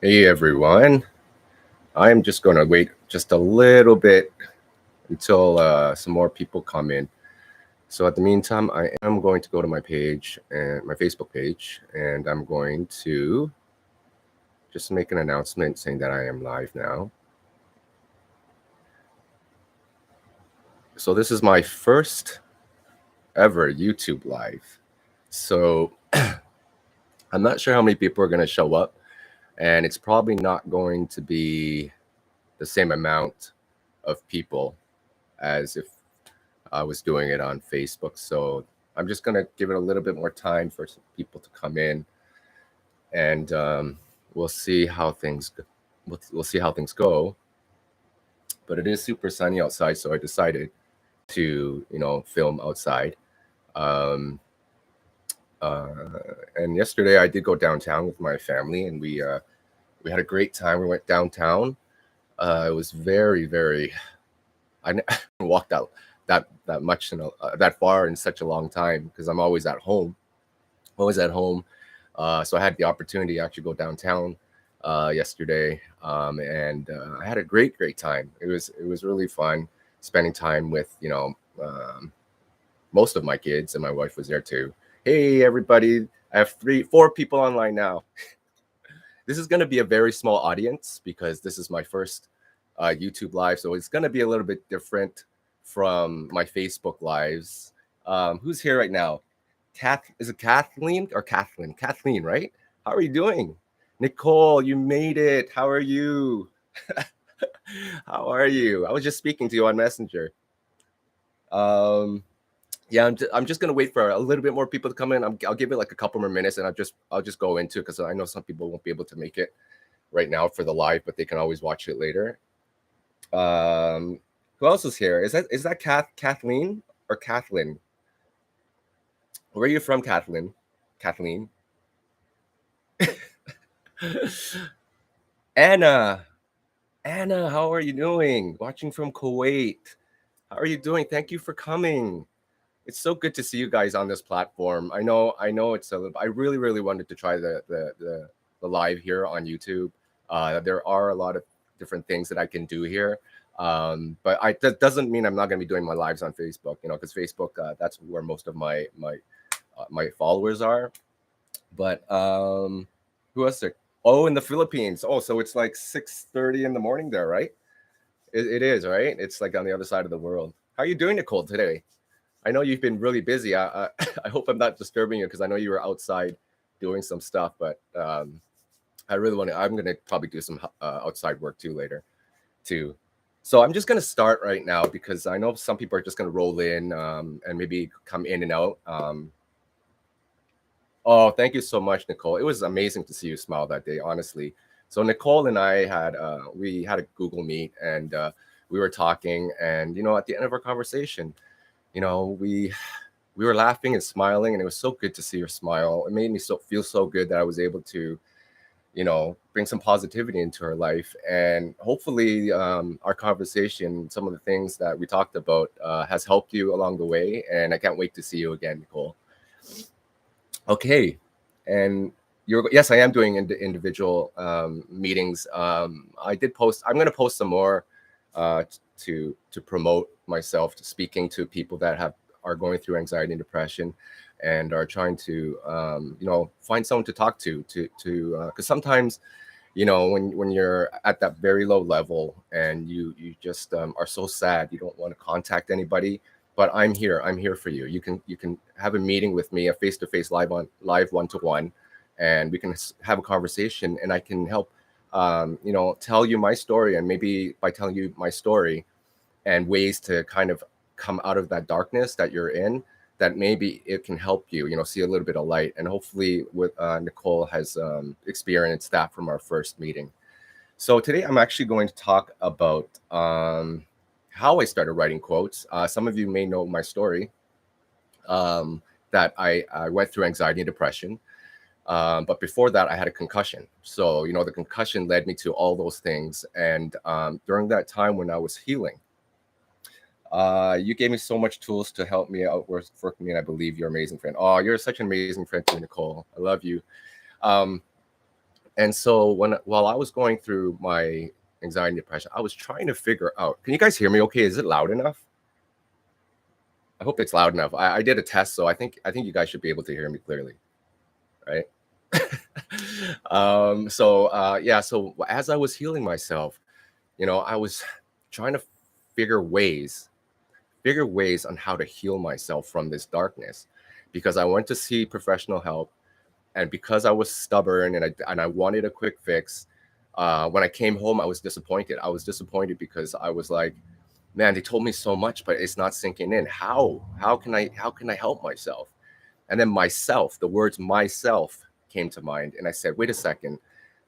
Hey everyone. I am just going to wait just a little bit until some more people come in. So at the meantime, I am going to go to my page and my Facebook page, and I'm going to just make an announcement saying that I am live now. So this is my first ever YouTube live. So I'm not sure how many people are going to show up, and it's probably not going to be the same amount of people as if I was doing it on Facebook. So I'm just going to give it a little bit more time for some people to come in, and we'll see how things we'll see how things go. But it is super sunny outside, so I decided to film outside. Um, uh, and yesterday I did go downtown with my family, and we had a great time. We went downtown. It was very. I walked out that much that far in such a long time because I'm always at home. Always at home. So I had the opportunity to actually go downtown yesterday, and I had a great time. It was really fun spending time with most of my kids, and my wife was there too. Hey everybody, I have 4 people online now. This is going to be a very small audience because this is my first YouTube live, so it's going to be a little bit different from my Facebook lives. Who's here right now? Is it Kathleen or Kathleen? Kathleen, right? How are you doing? Nicole, you made it. How are you? How are you? I was just speaking to you on Messenger. Yeah, I'm just gonna wait for a little bit more people to come in. I'll give it like a couple more minutes, and I'll just go into it because I know some people won't be able to make it right now for the live, but they can always watch it later. Who else is here? Is that Kathleen or Kathleen? Where are you from, Kathleen? Kathleen. Anna. Anna, how are you doing? Watching from Kuwait. How are you doing? Thank you for coming. It's so good to see you guys on this platform. I know it's a little. I really wanted to try the live here on YouTube. There are a lot of different things that I can do here, but that doesn't mean I'm not going to be doing my lives on Facebook. Because Facebook, that's where most of my followers are. But who else there? Oh, in the Philippines. Oh, so it's like 6:30 in the morning there, right? It is, right? It's like on the other side of the world. How are you doing, Nicole, today? I know you've been really busy. I hope I'm not disturbing you because I know you were outside doing some stuff, but I really want to. I'm going to probably do some outside work too later, too. So I'm just going to start right now because I know some people are just going to roll in and maybe come in and out. Oh, thank you so much, Nicole. It was amazing to see you smile that day, honestly. So Nicole and I had we had a Google Meet, and we were talking, and at the end of our conversation, we were laughing and smiling, and it was so good to see your smile. It made me feel so good that I was able to bring some positivity into her life, and hopefully our conversation, some of the things that we talked about, has helped you along the way. And I can't wait to see you again, Nicole. Okay, and yes, I am doing individual meetings. I did post. I'm going to post some more to promote myself to speaking to people that are going through anxiety and depression, and are trying to find someone to talk to because sometimes when you're at that very low level and you just are so sad, you don't want to contact anybody. But I'm here for you. You can have a meeting with me, a face-to-face live one-to-one, and we can have a conversation, and I can help tell you my story, and maybe by telling you my story and ways to kind of come out of that darkness that you're in, that maybe it can help you see a little bit of light. And hopefully with Nicole has experienced that from our first meeting. So today I'm actually going to talk about how I started writing quotes. Some of you may know my story, that I went through anxiety and depression. But before that, I had a concussion. So, the concussion led me to all those things. And during that time when I was healing, you gave me so much tools to help me out for me. And I believe you're an amazing friend. Oh, you're such an amazing friend too, Nicole. I love you. And so while I was going through my anxiety and depression, I was trying to figure out. Can you guys hear me? Okay, is it loud enough? I hope it's loud enough. I did a test, so I think you guys should be able to hear me clearly, right? Yeah. So as I was healing myself, I was trying to figure ways figure ways on how to heal myself from this darkness, because I went to see professional help, and because I was stubborn and I wanted a quick fix. When I came home, I was disappointed. I was disappointed because I was like, man, they told me so much, but it's not sinking in. How can I help myself? And then myself, the words myself came to mind, and I said, wait a second.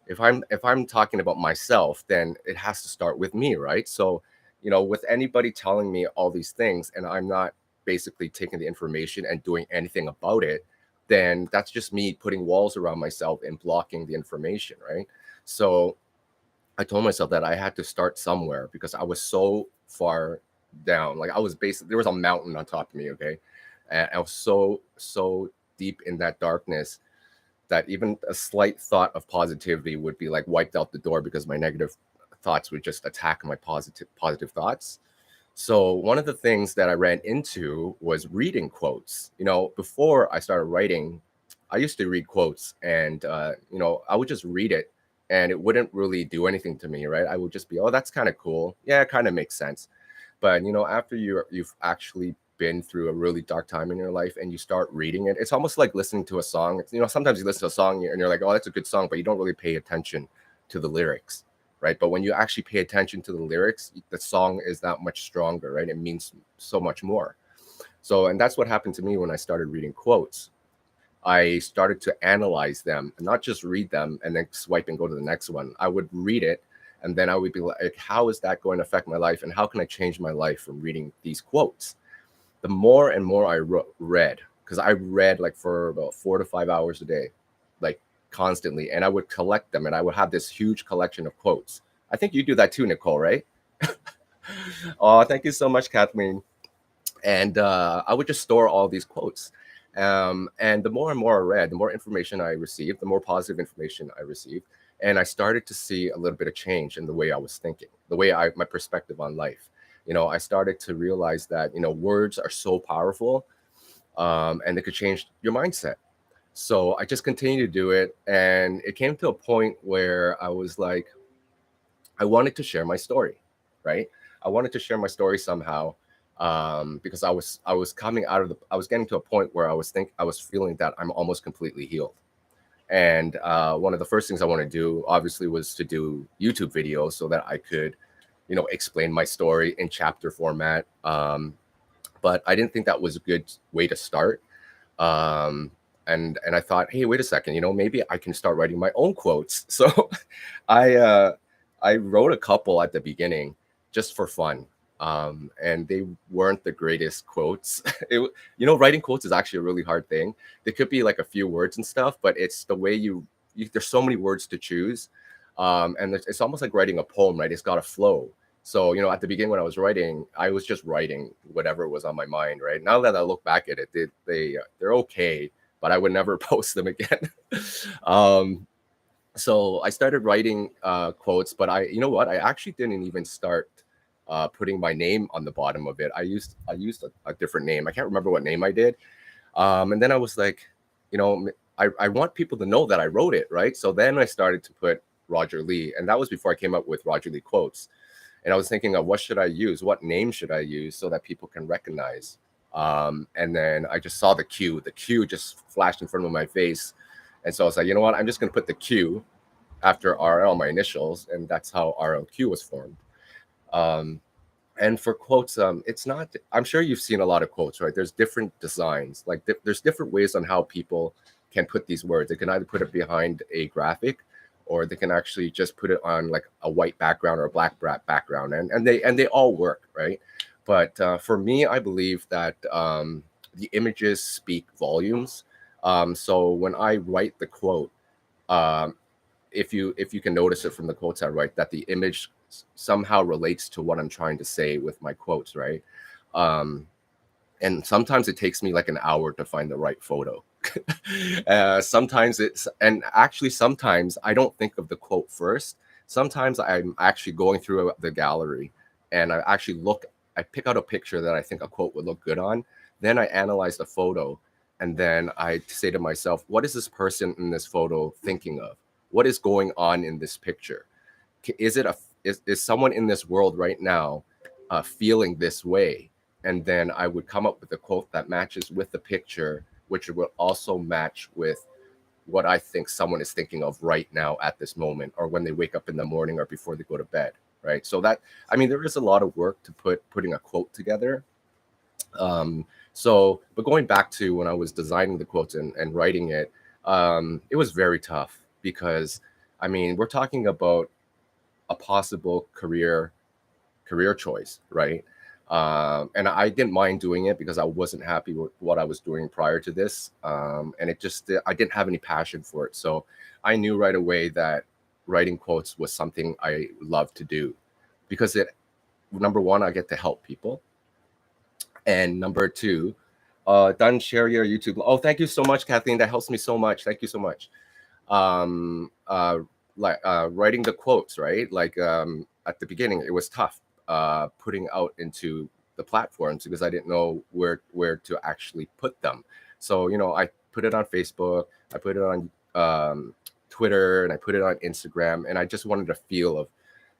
If I'm talking about myself, then it has to start with me, right? So, with anybody telling me all these things and I'm not basically taking the information and doing anything about it, then that's just me putting walls around myself and blocking the information, right? So I told myself that I had to start somewhere because I was so far down. Like, I was basically, there was a mountain on top of me, okay? And I was so deep in that darkness that even a slight thought of positivity would be like wiped out the door, because my negative thoughts would just attack my positive thoughts. So one of the things that I ran into was reading quotes. Before I started writing, I used to read quotes, and I would just read it, and it wouldn't really do anything to me, right? I would just be, oh, that's kind of cool. Yeah, it kind of makes sense. But after you've actually been through a really dark time in your life and you start reading it, it's almost like listening to a song. Sometimes you listen to a song and you're like, oh, that's a good song, but you don't really pay attention to the lyrics, right? But when you actually pay attention to the lyrics, the song is that much stronger, right? It means so much more. So, and that's what happened to me when I started reading quotes. I started to analyze them and not just read them and then swipe and go to the next one. I would read it, and then I would be like, how is that going to affect my life? And how can I change my life from reading these quotes? The more and more I read, because I read like for about 4 to 5 hours a day, like constantly, and I would collect them, and I would have this huge collection of quotes. I think you do that too, Nicole, right? Oh, thank you so much, Kathleen. And I would just store all these quotes. And the more and more I read, the more information I received, the more positive information I received. And I started to see a little bit of change in the way I was thinking, my perspective on life. I started to realize that, words are so powerful, and they could change your mindset. So I just continued to do it. And it came to a point where I was like, I wanted to share my story, right? I wanted to share my story somehow, because I was getting to a point where I was feeling that I'm almost completely healed. And one of the first things I want to do, obviously, was to do YouTube videos so that I could, explain my story in chapter format. But I didn't think that was a good way to start. And I thought, hey, wait a second, maybe I can start writing my own quotes. So I uh, I wrote a couple at the beginning just for fun. And they weren't the greatest quotes. Writing quotes is actually a really hard thing. They could be like a few words and stuff, but it's the way there's so many words to choose. And it's almost like writing a poem, right? It's got a flow. So, at the beginning when I was writing, I was just writing whatever was on my mind, right? Now that I look back at it, they're okay, but I would never post them again. um, so I started writing quotes, but you know what? I actually didn't even start putting my name on the bottom of it. I used a different name. I can't remember what name I did. And then I was like, I want people to know that I wrote it, right? So then I started to put Roger Lee, and that was before I came up with Roger Lee quotes. And I was thinking of what should I use? What name should I use so that people can recognize? And then I just saw the Q. The Q just flashed in front of my face. And so I was like, you know what? I'm just going to put the Q after RL, my initials. And that's how RLQ was formed. Um, and for quotes, it's not, I'm sure you've seen a lot of quotes, right? There's different designs. Like there's different ways on how people can put these words. They can either put it behind a graphic, or they can actually just put it on like a white background or a black background, and they all work, right? But for me, I believe that the images speak volumes. So when I write the quote, um, if you can notice it from the quotes I write, that the image somehow relates to what I'm trying to say with my quotes, right? Um, and sometimes it takes me like an hour to find the right photo, Sometimes it's, and actually sometimes I don't think of the quote first. Sometimes I'm actually going through the gallery and I actually look, I pick out a picture that I think a quote would look good on. Then I analyze the photo and then I say to myself, what is this person in this photo thinking of? What is going on in this picture? Is it a, is someone in this world right now feeling this way? And then I would come up with a quote that matches with the picture, which will also match with what I think someone is thinking of right now at this moment, or when they wake up in the morning or before they go to bed, right? So that, I mean, there is a lot of work to putting a quote together. But going back to when I was designing the quotes and writing it was very tough because, I mean, we're talking about a possible career choice, right? And I didn't mind doing it because I wasn't happy with what I was doing prior to this, and it just, I didn't have any passion for it. So I knew right away that writing quotes was something I love to do because it, number one, I get to help people, and number two, done share your YouTube. Oh, thank you so much, Kathleen. That helps me so much. Thank you so much. um Writing the quotes, right? Like, at the beginning it was tough putting out into the platforms because I didn't know where to actually put them. So, I put it on Facebook, I put it on Twitter, and I put it on Instagram, and I just wanted a feel of,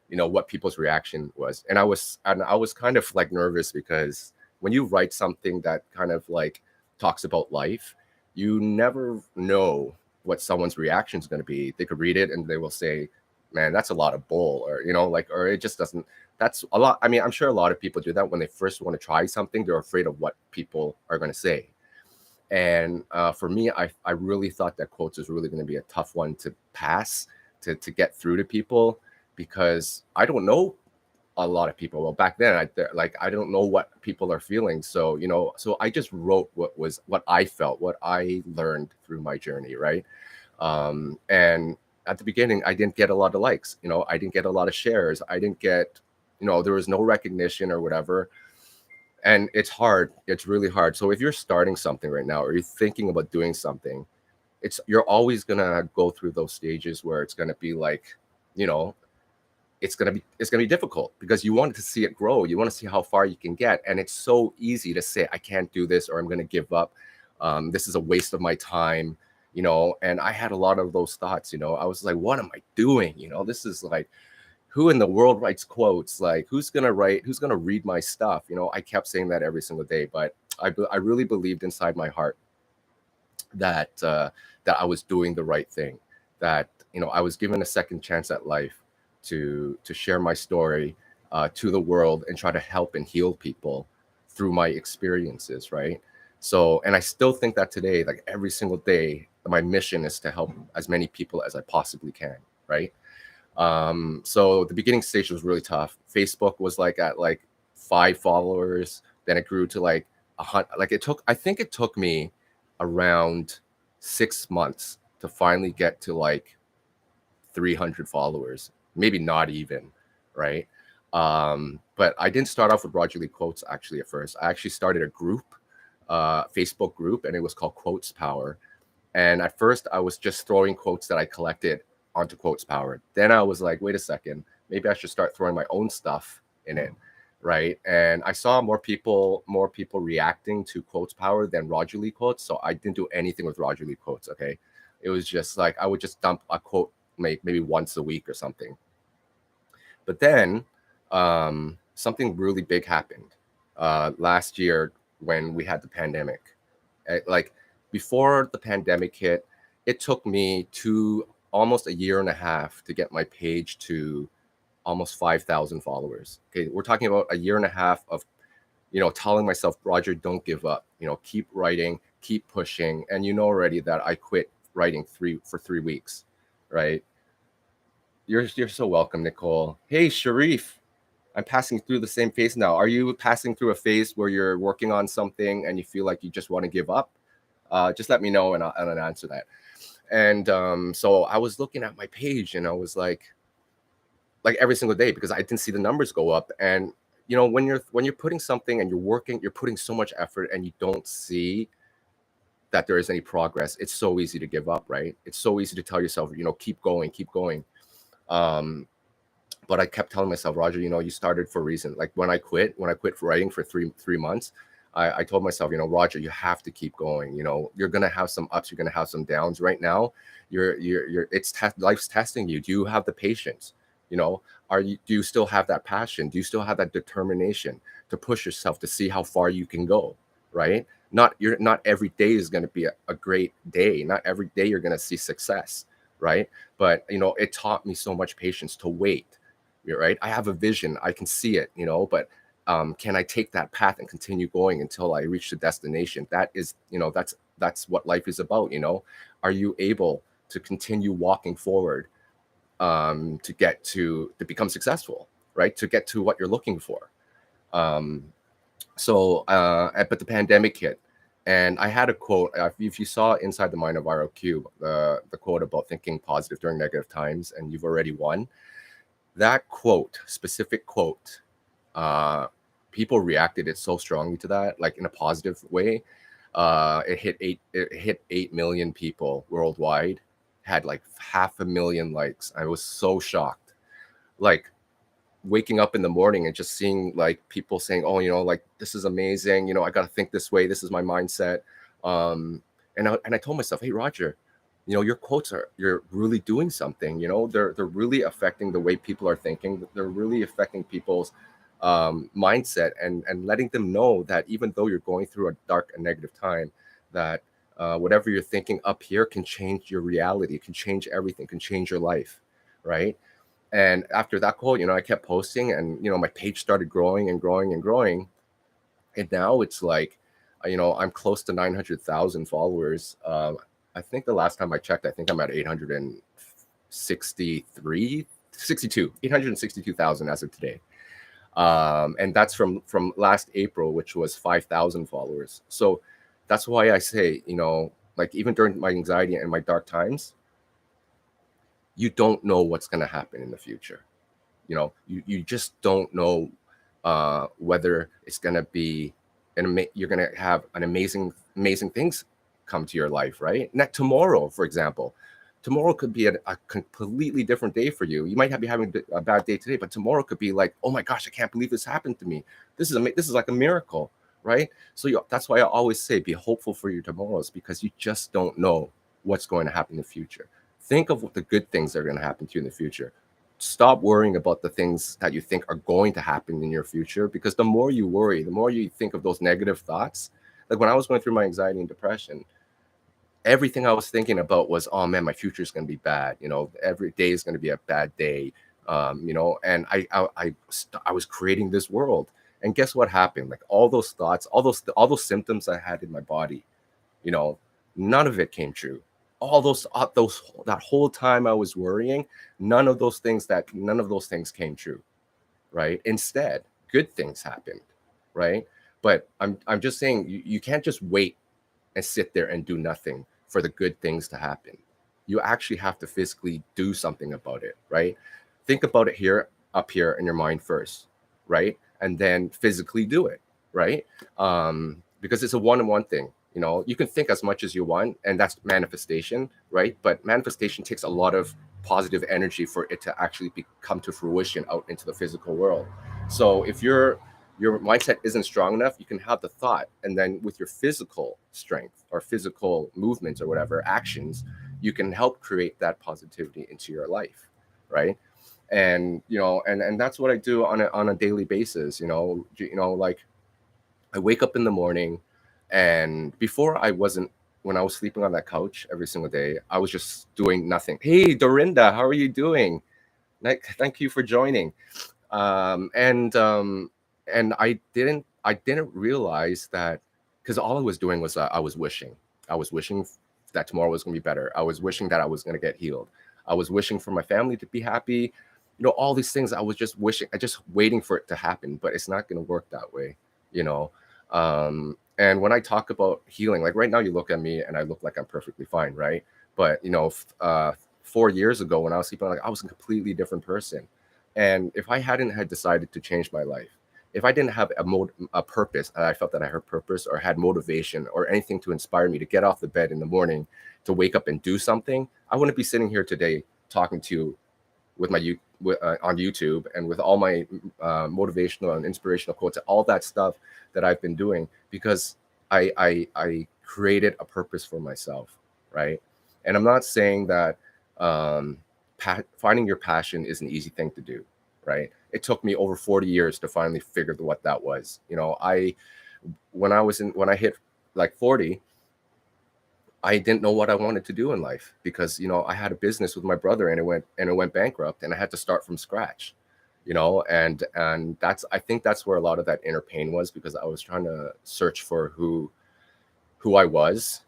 what people's reaction was. And I was kind of like nervous because when you write something that kind of like talks about life, you never know what someone's reaction is going to be. They could read it and they will say, man, that's a lot of bull, or, like, or it just doesn't. That's a lot. I mean, I'm sure a lot of people do that when they first want to try something. They're afraid of what people are going to say. And for me, I really thought that quotes was really going to be a tough one to pass, to get through to people, because I don't know a lot of people. Well, back then, I don't know what people are feeling. So, so I just wrote what I felt, what I learned through my journey, right? And at the beginning, I didn't get a lot of likes. I didn't get a lot of shares. I didn't get, there was no recognition or whatever. And it's hard. It's really hard. So if you're starting something right now, or you're thinking about doing something, you're always gonna go through those stages where it's gonna be like, you know, it's gonna be difficult because you want to see it grow. You want to see how far you can get, and it's so easy to say, I can't do this, or I'm gonna give up. This is a waste of my time. And I had a lot of those thoughts. I was like, what am I doing? This is like, who in the world writes quotes? Like, who's gonna read my stuff? I kept saying that every single day, but I really believed inside my heart that that I was doing the right thing, that I was given a second chance at life to share my story to the world and try to help and heal people through my experiences, right? So, and I still think that today, like every single day, my mission is to help as many people as I possibly can, right? So the beginning stage was really tough. Facebook was like at like 5 followers, then it grew to like 100. Like, I think it took me around 6 months to finally get to like 300 followers, maybe not even, right? But I didn't start off with Roger Lee Quotes actually at first. I actually started a group, Facebook group, and it was called Quotes Power. And at first, I was just throwing quotes that I collected onto Quotes Power. Then I was like, wait a second, maybe I should start throwing my own stuff in it, right? And I saw more people reacting to Quotes Power than Roger Lee Quotes. So I didn't do anything with Roger Lee Quotes. Okay, it was just like I would just dump a quote maybe once a week or something. But then something really big happened last year when we had the pandemic. Like, before the pandemic hit, it took me almost a year and a half to get my page to almost 5,000 followers. Okay, we're talking about a year and a half of, telling myself, Roger, don't give up. Keep writing, keep pushing. And already that I quit writing for 3 weeks, right? You're so welcome, Nicole. Hey, Sharif. I'm passing through the same phase now. Are you passing through a phase where you're working on something and you feel like you just want to give up? Just let me know and I'll answer that. And so I was looking at my page and I was like every single day, because I didn't see the numbers go up. And when you're putting something and you're working, you're putting so much effort and you don't see that there is any progress, it's so easy to give up, right? It's so easy to tell yourself, keep going, keep going. Um, but I kept telling myself, Roger, you started for a reason. Like when I quit writing for three months, I told myself, Roger, you have to keep going. You're gonna have some ups, you're gonna have some downs. Right now, life's testing you. Do you have the patience? You know, do you still have that passion? Do you still have that determination to push yourself to see how far you can go? Right? Not every day is gonna be a great day. Not every day you're gonna see success, right? But it taught me so much patience to wait. Right? I have a vision, I can see it, but can I take that path and continue going until I reach the destination? That is, that's what life is about. Are you able to continue walking forward, to become successful, right? To get to what you're looking for. Um, but the pandemic hit, and I had a quote. If you saw Inside the Mind of Viral Cube, the quote about thinking positive during negative times, and you've already won. That quote, specific quote, people reacted it so strongly to that, like in a positive way. It hit 8 million people worldwide, had like 500,000 likes. I was so shocked. Like waking up in the morning and just seeing like people saying, oh, like this is amazing. I got to think this way. This is my mindset. And I told myself, hey, Roger, your quotes you're really doing something. They're really affecting the way people are thinking. They're really affecting people's mindset, and letting them know that even though you're going through a dark and negative time, that whatever you're thinking up here can change your reality, can change everything, can change your life, right? And after that quote, I kept posting, and my page started growing and growing and growing, and now it's like, I'm close to 900,000 followers. I think the last time I checked, I think I'm at 862,000 as of today. And that's from last April, which was 5,000 followers. So that's why I say, like even during my anxiety and my dark times, you don't know what's going to happen in the future. You just don't know whether it's going to be, you're going to have an amazing things come to your life, right? Not tomorrow, for example. Tomorrow could be a completely different day for you. You might be having a bad day today, but tomorrow could be like, oh my gosh, I can't believe this happened to me. This is like a miracle, right? So that's why I always say be hopeful for your tomorrows, because you just don't know what's going to happen in the future. Think of what the good things that are going to happen to you in the future. Stop worrying about the things that you think are going to happen in your future, because the more you worry, the more you think of those negative thoughts. Like when I was going through my anxiety and depression, everything I was thinking about was, oh man, my future is going to be bad. Every day is going to be a bad day. And I was creating this world, and guess what happened? Like all those thoughts, all those symptoms I had in my body, none of it came true. All that whole time I was worrying, none of those things came true, right? Instead, good things happened, right? But I'm just saying, you can't just wait and sit there and do nothing for the good things to happen. You actually have to physically do something about it, right? Think about it up here in your mind first, right? And then physically do it, right? Because it's a one-on-one thing. You can think as much as you want, and that's manifestation, right? But manifestation takes a lot of positive energy for it to actually come to fruition out into the physical world. So if your mindset isn't strong enough, you can have the thought, and then with your physical strength or physical movements or whatever actions, you can help create that positivity into your life, right? And and that's what I do on a daily basis. Like I wake up in the morning, and before when I was sleeping on that couch every single day, I was just doing nothing. Hey, Dorinda, how are you doing? Thank you for joining. Um, and um, and I didn't realize that, because all I was doing was I was wishing that tomorrow was going to be better. I was wishing that I was going to get healed. I was wishing for my family to be happy. All these things I was just wishing, I just waiting for it to happen, but it's not going to work that way. You know, and when I talk about healing, like right now, you look at me and I look like I'm perfectly fine, right? But 4 years ago when I was sleeping, like I was a completely different person. And if I hadn't had decided to change my life, if I didn't have a purpose, I felt that I had purpose or had motivation or anything to inspire me to get off the bed in the morning to wake up and do something, I wouldn't be sitting here today talking to you with on YouTube and with all my motivational and inspirational quotes, all that stuff that I've been doing, because I created a purpose for myself, right? And I'm not saying that finding your passion is an easy thing to do, right? It took me over 40 years to finally figure what that was. When I hit like 40, I didn't know what I wanted to do in life, because I had a business with my brother and it went bankrupt, and I had to start from scratch. And I think that's where a lot of that inner pain was, because I was trying to search for who I was,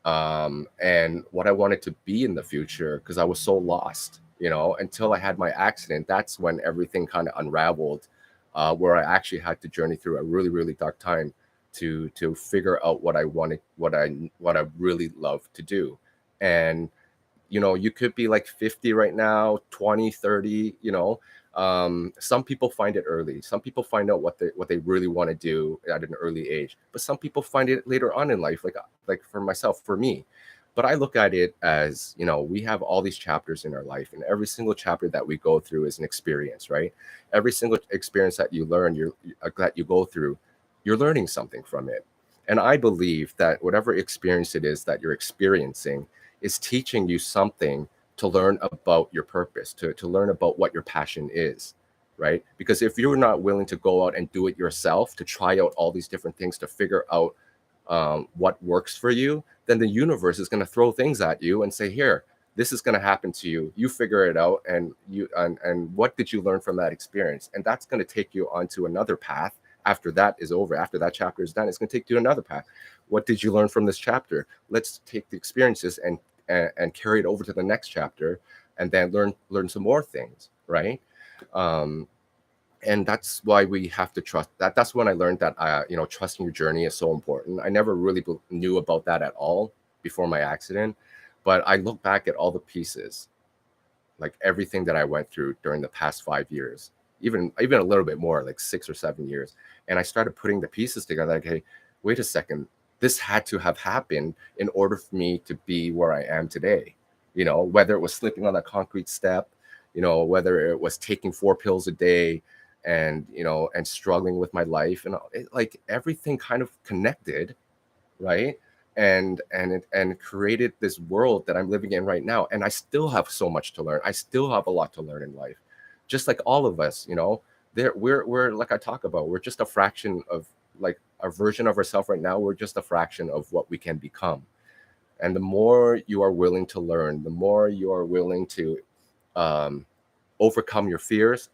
and what I wanted to be in the future, because I was so lost, until I had my accident. That's when everything kind of unraveled, where I actually had to journey through a really, really dark time to figure out what I wanted, what I really love to do. And you could be like 50 right now, 20, 30, some people find it early. Some people find out what they really want to do at an early age, but some people find it later on in life, like for myself, for me. But I look at it as, we have all these chapters in our life, and every single chapter that we go through is an experience, right? Every single experience that you learn, that you go through, you're learning something from it. And I believe that whatever experience it is that you're experiencing is teaching you something to learn about your purpose, to learn about what your passion is, right? Because if you're not willing to go out and do it yourself, to try out all these different things, to figure out what works for you, then the universe is going to throw things at you and say, here, this is going to happen to you. You figure it out, and what did you learn from that experience? And that's going to take you onto another path. After that is over, after that chapter is done, it's going to take you to another path. What did you learn from this chapter? Let's take the experiences and carry it over to the next chapter, and then learn some more things, right? And that's why we have to trust that. That's when I learned that trusting your journey is so important. I never really knew about that at all before my accident, but I look back at all the pieces, like everything that I went through during the past 5 years, even a little bit more, like 6 or 7 years. And I started putting the pieces together, like, hey, wait a second, this had to have happened in order for me to be where I am today. Whether it was slipping on that concrete step, whether it was taking 4 pills a day and, and struggling with my life, and like everything kind of connected, right? And created this world that I'm living in right now. And I still have so much to learn. I still have a lot to learn in life, just like all of us. We're like I talk about, we're just a fraction of, like, a version of ourselves right now. We're just a fraction of what we can become. And the more you are willing to learn, the more you are willing to overcome your fears,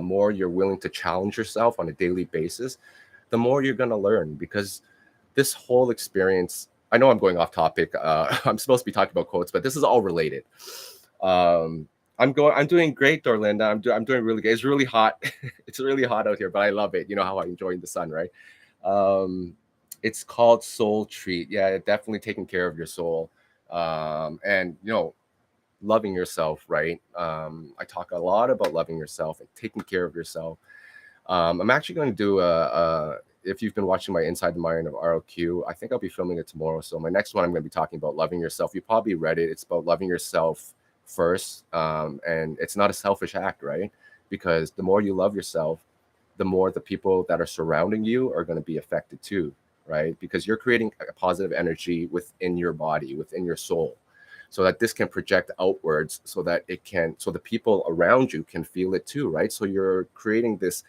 more you're willing to challenge yourself on a daily basis, the more you're going to learn. Because this whole experience, I know I'm going off topic. I'm supposed to be talking about quotes, but this is all related. I'm doing great, Dorlinda. I'm doing really good. It's really hot. It's really hot out here, but I love it. You know how I enjoy the sun, right? It's called Soul Treat. Yeah, definitely taking care of your soul. And loving yourself, right? I talk a lot about loving yourself and taking care of yourself. I'm actually going to do if you've been watching my Inside the Mind of ROQ, I think I'll be filming it tomorrow. So my next one, I'm going to be talking about loving yourself. You probably read it. It's about loving yourself first. And it's not a selfish act, right? Because the more you love yourself, the more the people that are surrounding you are going to be affected too, right? Because you're creating a positive energy within your body, within your soul, so that this can project outwards, so that so the people around you can feel it too, right? So you're creating this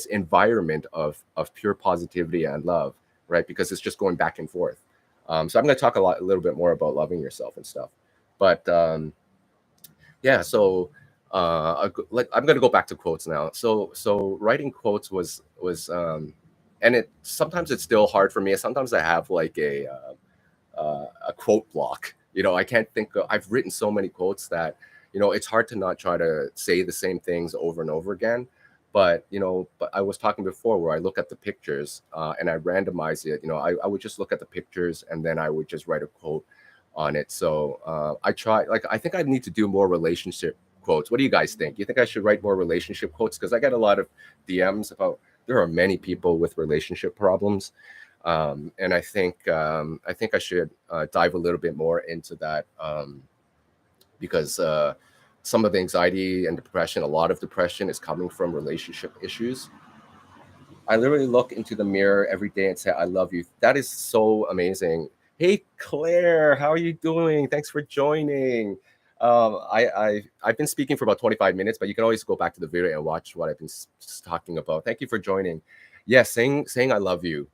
environment of pure positivity and love, right? Because it's just going back and forth. So I'm going to talk a little bit more about loving yourself and stuff. But yeah, so I'm going to go back to quotes now. So writing quotes was and it sometimes it's still hard for me. Sometimes I have like a quote block. I can't think I've written so many quotes that, it's hard to not try to say the same things over and over again. But, but I was talking before where I look at the pictures and I randomize it. I would just look at the pictures and then I would just write a quote on it. So I think I need to do more relationship quotes. What do you guys think? You think I should write more relationship quotes? Because I get a lot of DMs about there are many people with relationship problems, and I think I should dive a little bit more into that, because some of the anxiety and depression, a lot of depression, is coming from relationship issues. I literally look into the mirror every day and say, I love you. That is so amazing. Hey, Claire, how are you doing? Thanks for joining. I've been speaking for about 25 minutes, but you can always go back to the video and watch what I've been talking about. Thank you for joining. Yes, saying I love you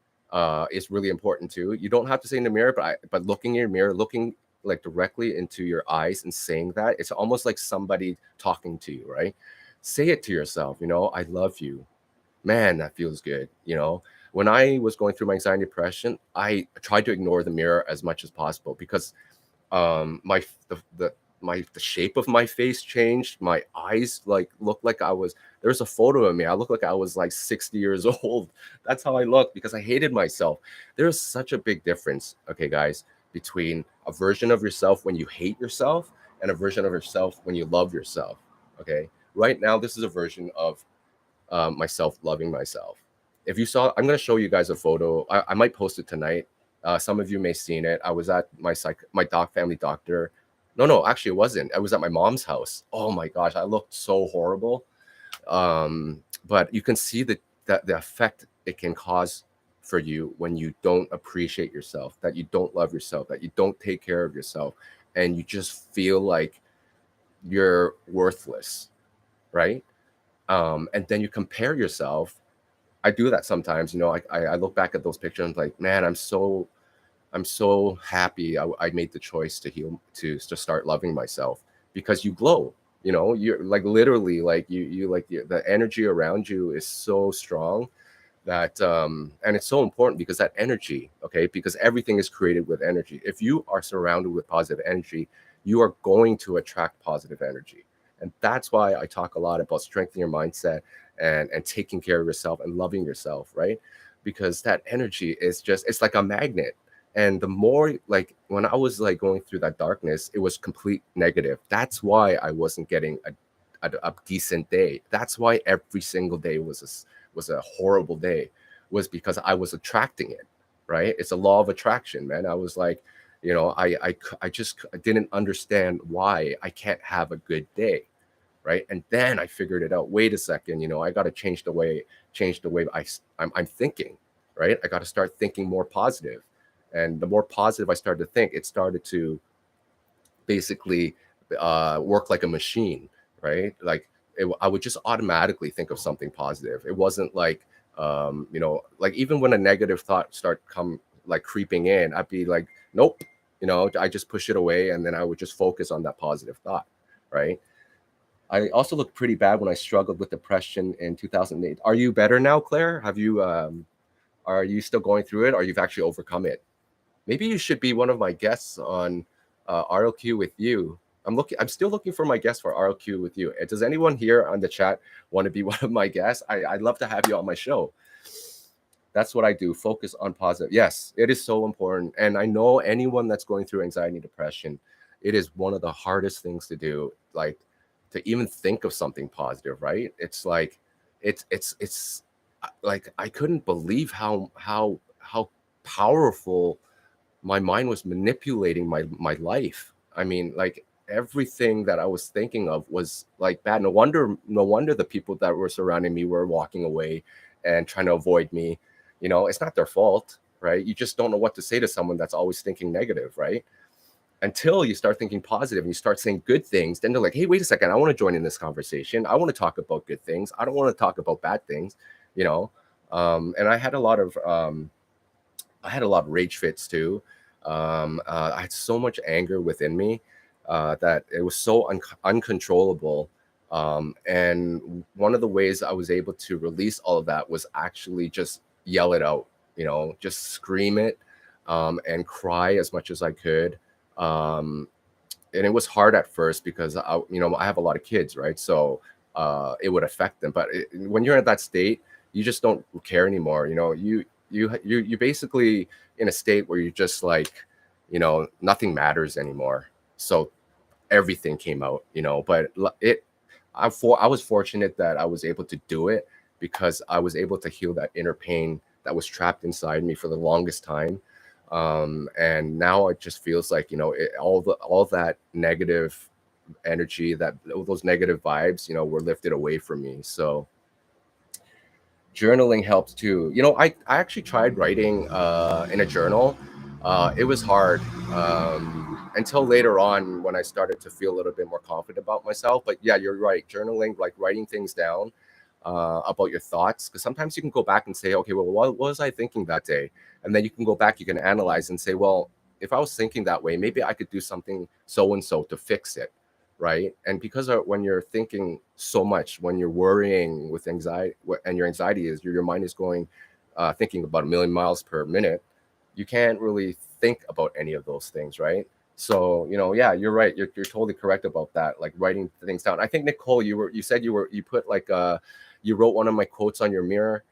is really important too. You don't have to say in the mirror, but looking in your mirror, looking like directly into your eyes and saying that, it's almost like somebody talking to you, right? Say it to yourself, I love you. Man, that feels good. When I was going through my anxiety and depression, I tried to ignore the mirror as much as possible because my the shape of my face changed. My eyes like looked like there's a photo of me. I looked like I was like 60 years old. That's how I looked because I hated myself. There's such a big difference, okay, guys, between a version of yourself when you hate yourself and a version of yourself when you love yourself. Okay. Right now, this is a version of myself loving myself. If you saw, I'm going to show you guys a photo. I might post it tonight. Some of you may have seen it. I was at my family doctor. No, actually, it wasn't. I was at my mom's house. Oh my gosh, I looked so horrible. But you can see that the effect it can cause for you when you don't appreciate yourself, that you don't love yourself, that you don't take care of yourself, and you just feel like you're worthless, right? And then you compare yourself. I do that sometimes. I look back at those pictures and I'm like, man, I'm so happy I made the choice to heal, to start loving myself, because you glow. You're like literally like you like the energy around you is so strong that and it's so important because that energy, okay, because everything is created with energy. If you are surrounded with positive energy, you are going to attract positive energy. And that's why I talk a lot about strengthening your mindset and taking care of yourself and loving yourself, right? Because that energy is it's like a magnet. And the more, like, when I was like going through that darkness, it was complete negative. That's why I wasn't getting a decent day. That's why every single day was a horrible day, was because I was attracting it, right? It's a law of attraction, man. I was like, I just didn't understand why I can't have a good day, right? And then I figured it out. Wait a second, I got to change the way I'm thinking, right? I got to start thinking more positive. And the more positive I started to think, it started to basically work like a machine, right? Like I would just automatically think of something positive. It wasn't like, like even when a negative thought start like creeping in, I'd be like, nope, I just push it away, and then I would just focus on that positive thought, right? I also looked pretty bad when I struggled with depression in 2008. Are you better now, Claire? Are you still going through it, or you've actually overcome it? Maybe you should be one of my guests on RLQ with you. I'm still looking for my guest for RLQ with you. Does anyone here on the chat want to be one of my guests? I'd love to have you on my show. That's what I do. Focus on positive. Yes, it is so important. And I know anyone that's going through anxiety and depression, it is one of the hardest things to do. Like, to even think of something positive, right? It's like, it's like I couldn't believe how powerful my mind was manipulating my life. I mean, like, everything that I was thinking of was like bad. No wonder the people that were surrounding me were walking away and trying to avoid me. It's not their fault, right? You just don't know what to say to someone that's always thinking negative, right? Until you start thinking positive and you start saying good things, then they're like, hey, wait a second, I want to join in this conversation. I want to talk about good things. I don't want to talk about bad things, you know. And I had a lot of rage fits too. I had so much anger within me that it was so uncontrollable. And one of the ways I was able to release all of that was actually just yell it out, just scream it, and cry as much as I could. Um, and it was hard at first because I have a lot of kids, right? So it would affect them. But when you're at that state, you just don't care anymore. You basically in a state where you're just like, nothing matters anymore. So everything came out. But I was fortunate that I was able to do it, because I was able to heal that inner pain that was trapped inside me for the longest time. And now it just feels like, all that negative energy, that all those negative vibes, were lifted away from me. So journaling helps too. I actually tried writing in a journal. It was hard until later on when I started to feel a little bit more confident about myself. But yeah, you're right. Journaling, like writing things down about your thoughts, because sometimes you can go back and say, okay, well, what was I thinking that day? And then you can go back, you can analyze and say, well, if I was thinking that way, maybe I could do something so and so to fix it, right? And because when you're thinking so much, when you're worrying with anxiety, and your anxiety is your mind is going thinking about a million miles per minute, you can't really think about any of those things, right? So yeah, you're right. You're totally correct about that, like writing things down. I think, Nicole, you said you put like you wrote one of my quotes on your mirror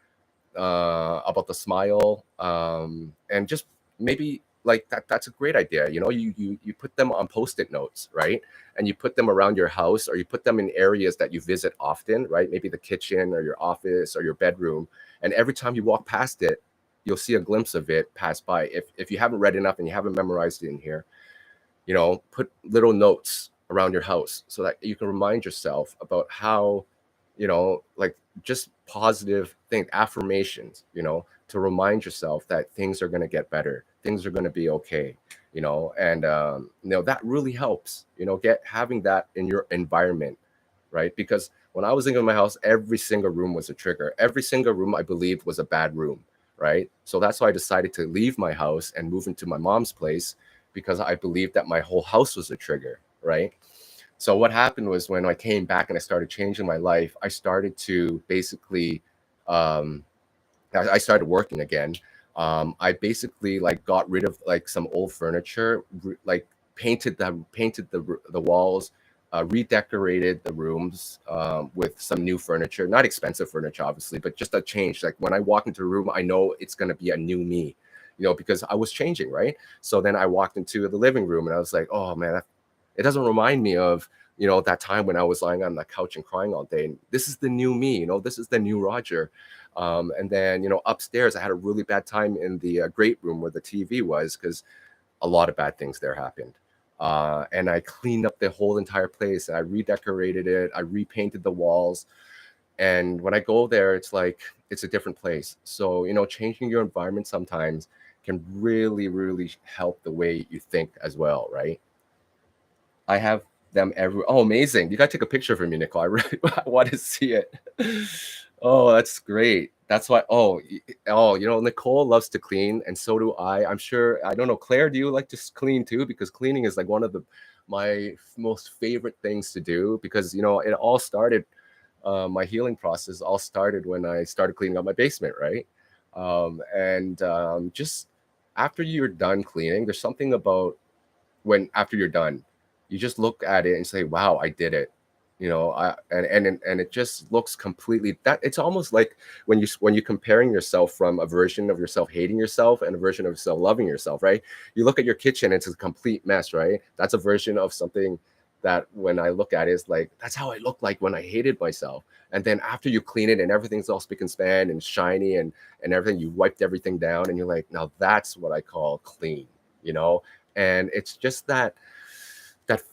about the smile, and just maybe like that's a great idea. You put them on post-it notes, right? And you put them around your house, or you put them in areas that you visit often, right? Maybe the kitchen or your office or your bedroom. And every time you walk past it, you'll see a glimpse of it pass by. If you haven't read enough and you haven't memorized it in here, put little notes around your house so that you can remind yourself about how, like just positive things, affirmations, to remind yourself that things are going to get better, things are going to be okay, and that really helps, having that in your environment, right? Because when I was in my house, every single room was a trigger. Every single room I believed was a bad room, right? So that's why I decided to leave my house and move into my mom's place, because I believed that my whole house was a trigger, right? So what happened was, when I came back and I started changing my life, I started to basically, um, I started working again. I basically like got rid of like some old furniture, like painted the walls, redecorated the rooms with some new furniture, not expensive furniture, obviously, but just a change. Like when I walk into a room, I know it's going to be a new me, because I was changing, right? So then I walked into the living room and I was like, oh man, it doesn't remind me of, that time when I was lying on the couch and crying all day. And this is the new me, this is the new Roger. And then, upstairs, I had a really bad time in the great room where the TV was, because a lot of bad things there happened. And I cleaned up the whole entire place. I redecorated it. I repainted the walls. And when I go there, it's like it's a different place. So, changing your environment sometimes can really, really help the way you think as well, right? I have them every. Oh, amazing! You gotta take a picture for me, Nicole. I really I want to see it. Oh, that's great. That's why. Oh, Nicole loves to clean, and so do I. I'm sure. I don't know, Claire. Do you like to clean too? Because cleaning is like one of my most favorite things to do. Because it all started. My healing process all started when I started cleaning up my basement, right? And just after you're done cleaning, there's something about when after you're done, you just look at it and say, "Wow, I did it." And it just looks completely that it's almost like when you're comparing yourself from a version of yourself hating yourself and a version of yourself loving yourself, right? You look at your kitchen, it's a complete mess, right? That's a version of something that when I look at it, is like that's how I looked like when I hated myself. And then after you clean it and everything's all spick and span and shiny and everything, you wiped everything down and you're like, now that's what I call clean, you know? And it's just that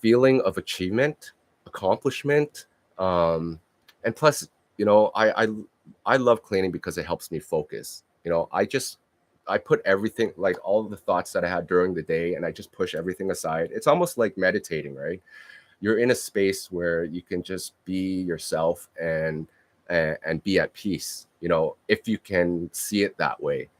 feeling of achievement, accomplishment, um, and plus, I love cleaning because it helps me focus. I put everything, like all of the thoughts that I had during the day, and I just push everything aside. It's almost like meditating, right? You're in a space where you can just be yourself and be at peace. If you can see it that way.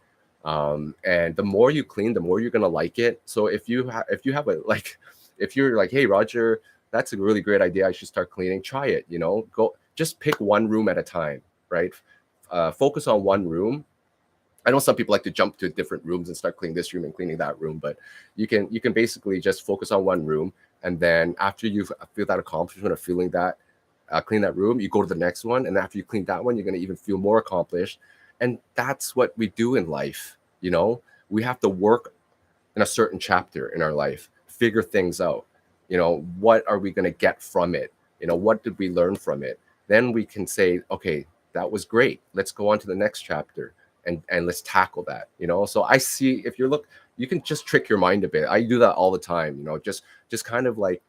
And the more you clean, the more you're gonna like it. So if you have a like, if you're like, hey Roger, that's a really great idea, I should start cleaning, try it. Go just pick one room at a time, right? Focus on one room. I know some people like to jump to different rooms and start cleaning this room and cleaning that room, but you can basically just focus on one room, and then after you feel that accomplishment of feeling that clean that room, you go to the next one, and after you clean that one, you're going to even feel more accomplished. And that's what we do in life. We have to work in a certain chapter in our life, figure things out. What are we going to get from it? What did we learn from it? Then we can say, okay, that was great. Let's go on to the next chapter and let's tackle that, you know. So I see, if you look, you can just trick your mind a bit. I do that all the time, you know, just kind of like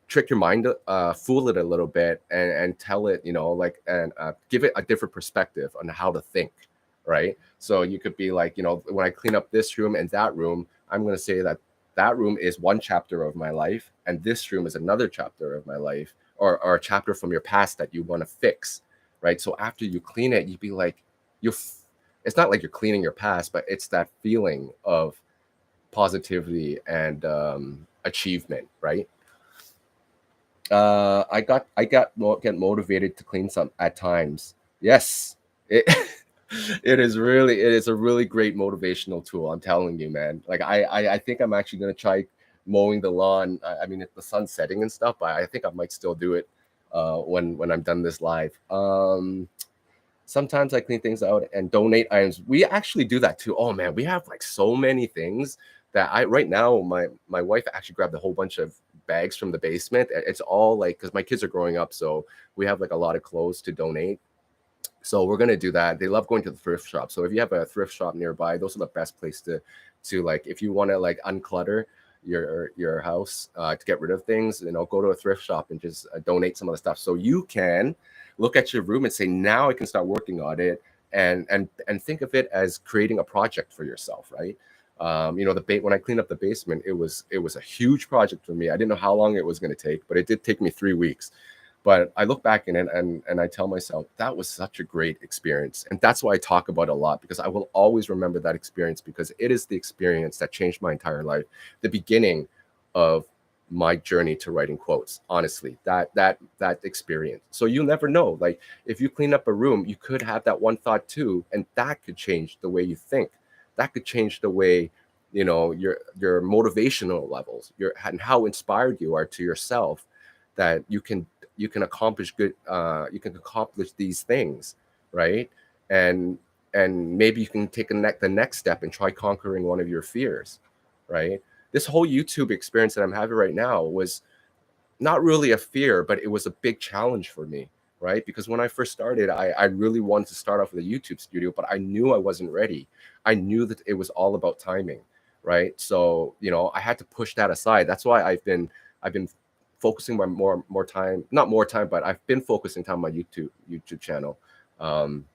trick your mind, fool it a little bit, and tell it, you know, like, and give it a different perspective on how to think, right? So you could be like, you know, when I clean up this room and that room, I'm going to say that that room is one chapter of my life, and this room is another chapter of my life, or a chapter from your past that you want to fix, right? So after you clean it, you'd be like, it's not like you're cleaning your past, but it's that feeling of positivity and achievement, right? Get motivated to clean some at times. Yes, it it is a really great motivational tool. I'm telling you, man. Like I think I'm actually gonna try mowing the lawn. I mean, the sun's setting and stuff, but I think I might still do it when I'm done this live. Sometimes I clean things out and donate items. We actually do that too. Oh man, we have like so many things that I right now my wife actually grabbed a whole bunch of bags from the basement. It's all like, because my kids are growing up, so we have like a lot of clothes to donate. So we're gonna do that. They love going to the thrift shop. So if you have a thrift shop nearby, those are the best place to like, if you want to like unclutter your house, to get rid of things, you know, go to a thrift shop and just donate some of the stuff, so you can look at your room and say, now I can start working on it, and think of it as creating a project for yourself, right? You know, when I cleaned up the basement, it was a huge project for me. I didn't know how long it was going to take, but it did take me 3 weeks. But I look back in it, and I tell myself that was such a great experience. And that's why I talk about it a lot, because I will always remember that experience, because it is the experience that changed my entire life. The beginning of my journey to writing quotes, honestly, that experience. So you never know. Like, if you clean up a room, you could have that one thought too, and that could change the way you think. That could change the way, you know, your motivational levels, your and how inspired you are to yourself, that you can accomplish you can accomplish these things, right? And and maybe you can take the next step and try conquering one of your fears, right? This whole YouTube experience that I'm having right now was not really a fear, but it was a big challenge for me, right? Because when I first started, I really wanted to start off with a YouTube studio, but I knew I wasn't ready. I knew that it was all about timing, right? So, you know, I had to push that aside. That's why I've been focusing my more time, not more time, but I've been focusing time on my YouTube channel. Um,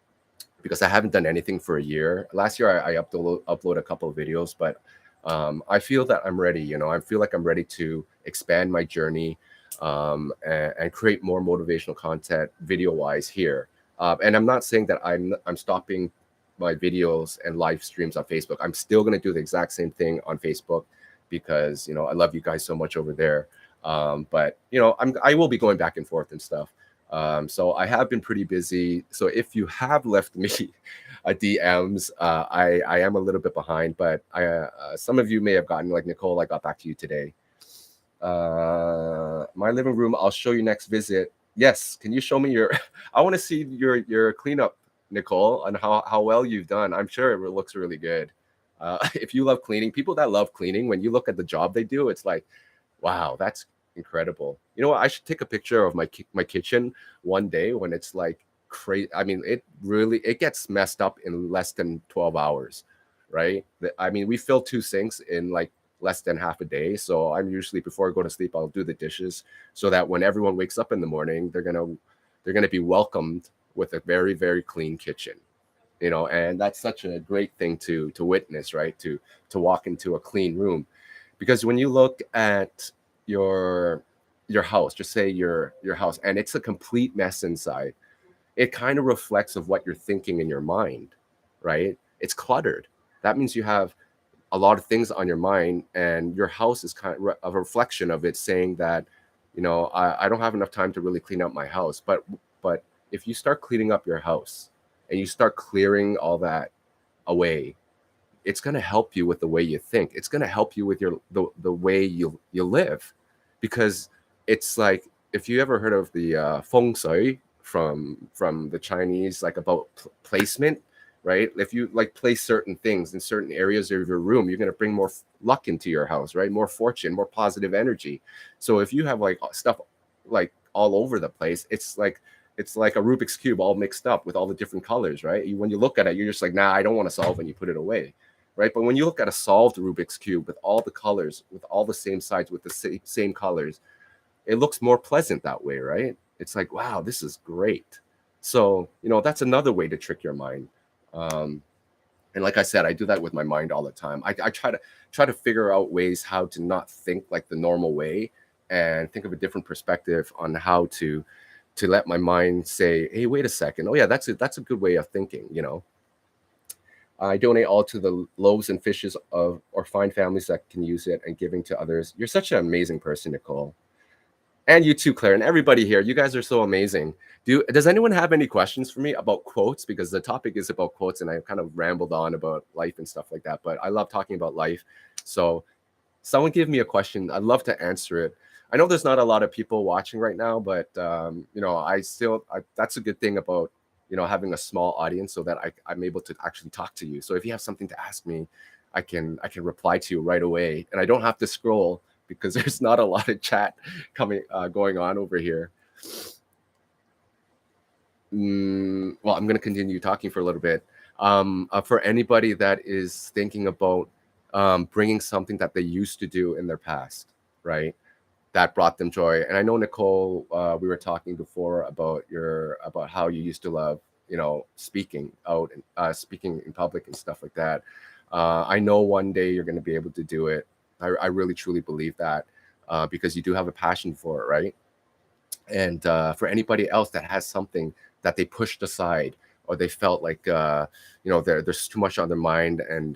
because I haven't done anything for a year. Last year, I upload a couple of videos, but I feel that I'm ready. You know, I feel like I'm ready to expand my journey, and create more motivational content video wise here. And I'm not saying that I'm stopping my videos and live streams on Facebook. I'm still going to do the exact same thing on Facebook, because, you know, I love you guys so much over there. But you know, I will be going back and forth and stuff. So I have been pretty busy. So if you have left me a DMs, I am a little bit behind, but some of you may have gotten, like, Nicole, I got back to you today. My living room, I'll show you next visit. Yes, can you show me your? I want to see your cleanup, Nicole, and how well you've done. I'm sure it looks really good. If you love cleaning, people that love cleaning, when you look at the job they do, it's like, wow, that's incredible. You know what? I should take a picture of my kitchen one day when it's like crazy. I mean, it gets messed up in less than 12 hours, right? I mean, we fill two sinks in like less than half a day. So I'm usually, before I go to sleep, I'll do the dishes, so that when everyone wakes up in the morning, they're gonna be welcomed with a very, very clean kitchen. You know, and that's such a great thing to witness, right? To walk into a clean room, because when you look at your your house, just say your house, and it's a complete mess inside, it kind of reflects of what you're thinking in your mind, right? It's cluttered. That means you have a lot of things on your mind, and your house is kind of a reflection of it, saying that, you know, I don't have enough time to really clean up my house. But if you start cleaning up your house and you start clearing all that away, it's going to help you with the way you think. It's going to help you with the way you live, because it's like, if you ever heard of the feng shui from the Chinese, like about placement, right? If you like place certain things in certain areas of your room, you're going to bring more luck into your house, right? More fortune, more positive energy. So if you have like stuff like all over the place, it's like a Rubik's cube all mixed up with all the different colors, right? When you look at it, you're just like, nah, I don't want to solve, and you put it away, right? But when you look at a solved Rubik's cube with all the colors, with all the same sides, with the same colors, it looks more pleasant that way, right? It's like, wow, this is great. So, that's another way to trick your mind. Um, and like I said, I do that with my mind all the time. I try to figure out ways how to not think like the normal way, and think of a different perspective on how to let my mind say, hey, wait a second. Oh yeah, that's a good way of thinking. I donate all to the loaves and fishes of or find families that can use it and giving to others. You're such an amazing person, Nicole. And you too, Claire, and everybody here. You guys are so amazing. Does anyone have any questions for me about quotes? Because the topic is about quotes, and I kind of rambled on about life and stuff like that. But I love talking about life. So someone give me a question. I'd love to answer it. I know there's not a lot of people watching right now, but that's a good thing about having a small audience, so that I'm able to actually talk to you. So if you have something to ask me, I can reply to you right away, and I don't have to scroll because there's not a lot of chat going on over here. Well, I'm going to continue talking for a little bit. For anybody that is thinking about bringing something that they used to do in their past, right? That brought them joy. And I know, Nicole, we were talking before about how you used to love, speaking out and speaking in public and stuff like that. I know one day you're going to be able to do it. I really truly believe that, because you do have a passion for it, right? And for anybody else that has something that they pushed aside, or they felt like there's too much on their mind, and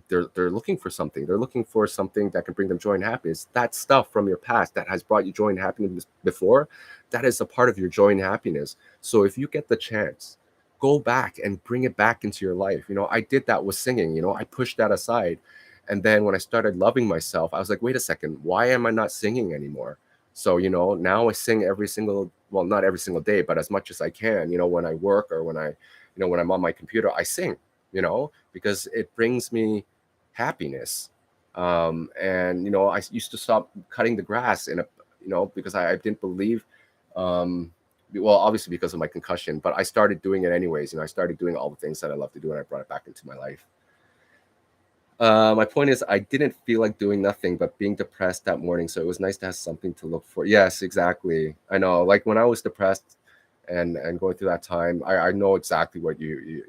they're looking for something. They're looking for something that can bring them joy and happiness. That stuff from your past that has brought you joy and happiness before, that is a part of your joy and happiness. So if you get the chance, go back and bring it back into your life. I did that with singing. I pushed that aside. And then when I started loving myself, I was like, wait a second, why am I not singing anymore? So, now I sing well, not every single day, but as much as I can, when I work, or when I'm on my computer, I sing, because it brings me happiness. And, I used to stop cutting the grass because I didn't believe, well, obviously because of my concussion, but I started doing it anyways. I started doing all the things that I love to do, and I brought it back into my life. My point is, I didn't feel like doing nothing but being depressed that morning, so it was nice to have something to look for. Yes, exactly. I know. Like when I was depressed and going through that time, I know exactly what you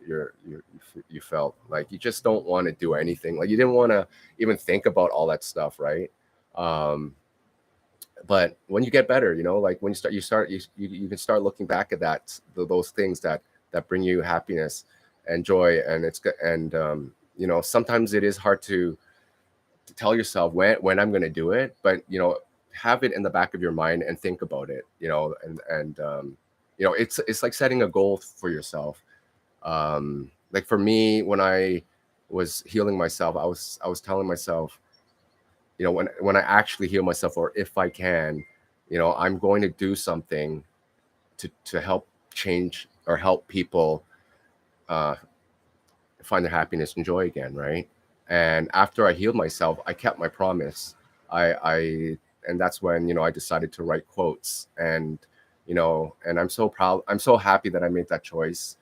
felt. Like you just don't want to do anything. Like you didn't want to even think about all that stuff, right? Um, but when you get better, like when you can start looking back at those things that bring you happiness and joy, and it's good. And sometimes it is hard to tell yourself when I'm going to do it, but have it in the back of your mind and think about it, and it's like setting a goal for yourself. Like for me, when I was healing myself, I was telling myself, when I actually heal myself, or if I can, I'm going to do something to help change or help people uh, find their happiness and joy again, right? And after I healed myself, I kept my promise. I and that's when I decided to write quotes, and I'm so proud. I'm so happy that I made that choice,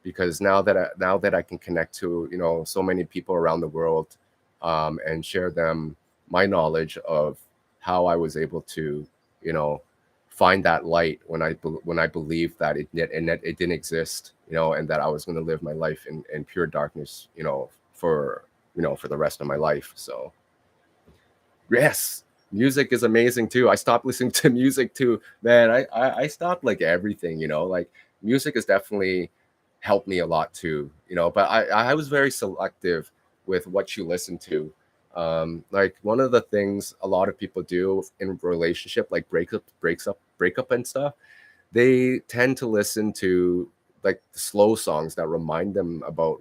because now that I can connect to so many people around the world, and share them my knowledge of how I was able to you know find that light when I believed that it didn't exist, and that I was going to live my life in pure darkness, for the rest of my life. So yes, music is amazing too. I stopped listening to music too, man. I stopped like everything, like music has definitely helped me a lot too, but I was very selective with what you listen to. Like one of the things a lot of people do in relationship, like breakup and stuff, they tend to listen to like slow songs that remind them about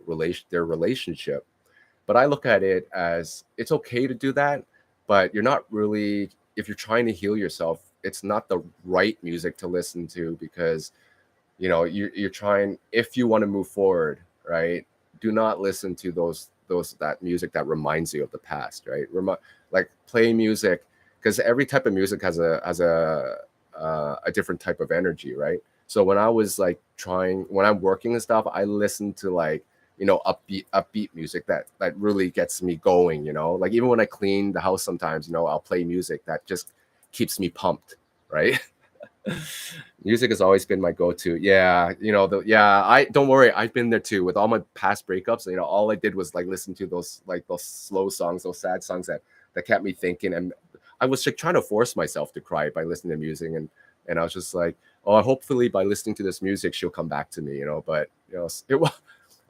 their relationship. But I look at it as it's okay to do that, but you're not really, if you're trying to heal yourself, it's not the right music to listen to, because you're trying, if you want to move forward, right? Do not listen to that music that reminds you of the past, right? Like play music, because every type of music has a a different type of energy, right? So when I was like when I'm working and stuff, I listen to like, upbeat music that really gets me going, like even when I clean the house sometimes, I'll play music that just keeps me pumped, right? Music has always been my go-to. Yeah, I don't worry, I've been there too with all my past breakups. All I did was like listen to those slow songs, those sad songs that kept me thinking, and I was like trying to force myself to cry by listening to music, and I was just like, oh, hopefully by listening to this music she'll come back to me, but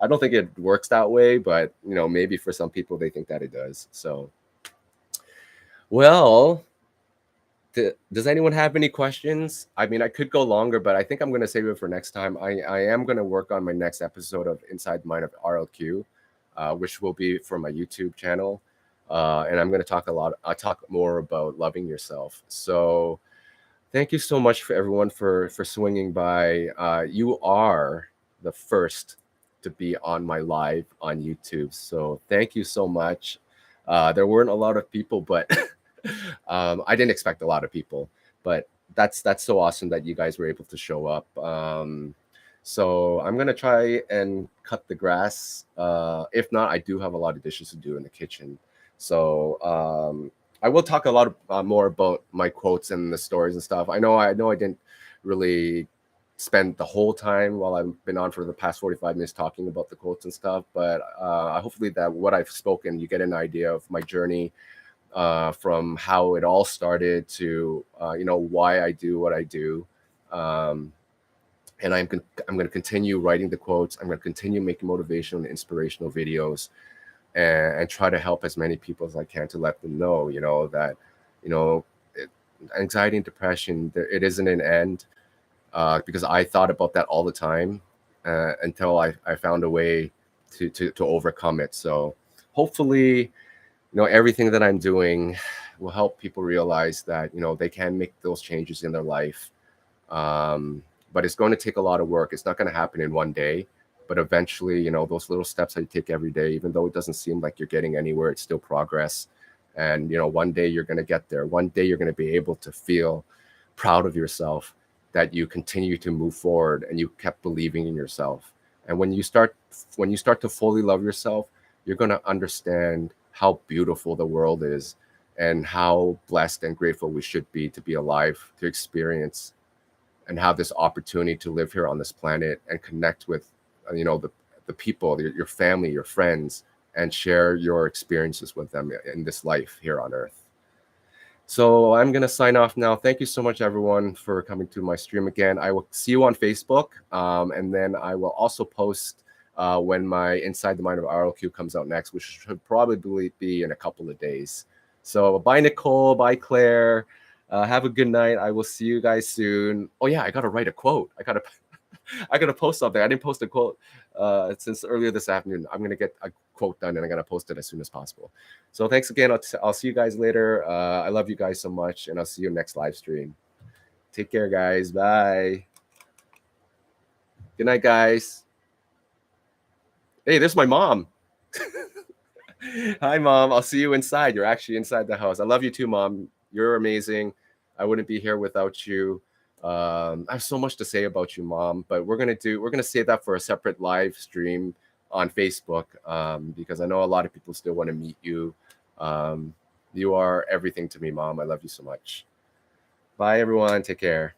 I don't think it works that way, but maybe for some people they think that it does. So, well, does anyone have any questions? I mean, I could go longer, but I think I'm going to save it for next time. I am going to work on my next episode of Inside the Mind of RLQ, which will be for my YouTube channel. And I'm going to talk more about loving yourself. So thank you so much for everyone for swinging by. You are the first to be on my live on YouTube. So thank you so much. There weren't a lot of people, but I didn't expect a lot of people, but that's so awesome that you guys were able to show up. So I'm gonna try and cut the grass. If not, I do have a lot of dishes to do in the kitchen. So I will talk a lot more about my quotes and the stories and stuff. I know I didn't really spend the whole time while I've been on for the past 45 minutes talking about the quotes and stuff, but hopefully that what I've spoken, you get an idea of my journey, from how it all started to why I do what I do, and I'm going to continue writing the quotes. I'm going to continue making motivational and inspirational videos, and try to help as many people as I can to let them know that anxiety and depression, it isn't an end, because I thought about that all the time, until I found a way to overcome it. So hopefully everything that I'm doing will help people realize that they can make those changes in their life, but it's going to take a lot of work. It's not going to happen in one day, but eventually those little steps that you take every day, even though it doesn't seem like you're getting anywhere, it's still progress. And one day you're going to get there. One day you're going to be able to feel proud of yourself that you continue to move forward and you kept believing in yourself. And when you start to fully love yourself, you're going to understand how beautiful the world is and how blessed and grateful we should be to be alive, to experience and have this opportunity to live here on this planet and connect with the people, your family, your friends, and share your experiences with them in this life here on earth. So I'm going to sign off now. Thank you so much, everyone, for coming to my stream again. I will see you on Facebook, and then I will also post when my Inside the Mind of RLQ comes out next, which should probably be in a couple of days. So bye, Nicole. Bye, Claire. Have a good night. I will see you guys soon. Oh, yeah, I got to write a quote. I got to post something. I didn't post a quote since earlier this afternoon. I'm going to get a quote done, and I'm going to post it as soon as possible. So thanks again. I'll see you guys later. I love you guys so much, and I'll see you next live stream. Take care, guys. Bye. Good night, guys. Hey, there's my mom. Hi, Mom. I'll see you inside. You're actually inside the house. I love you too, Mom. You're amazing. I wouldn't be here without you. I have so much to say about you, Mom, but we're gonna save that for a separate live stream on Facebook, because I know a lot of people still want to meet you. You are everything to me, Mom. I love you so much. Bye, everyone. Take care.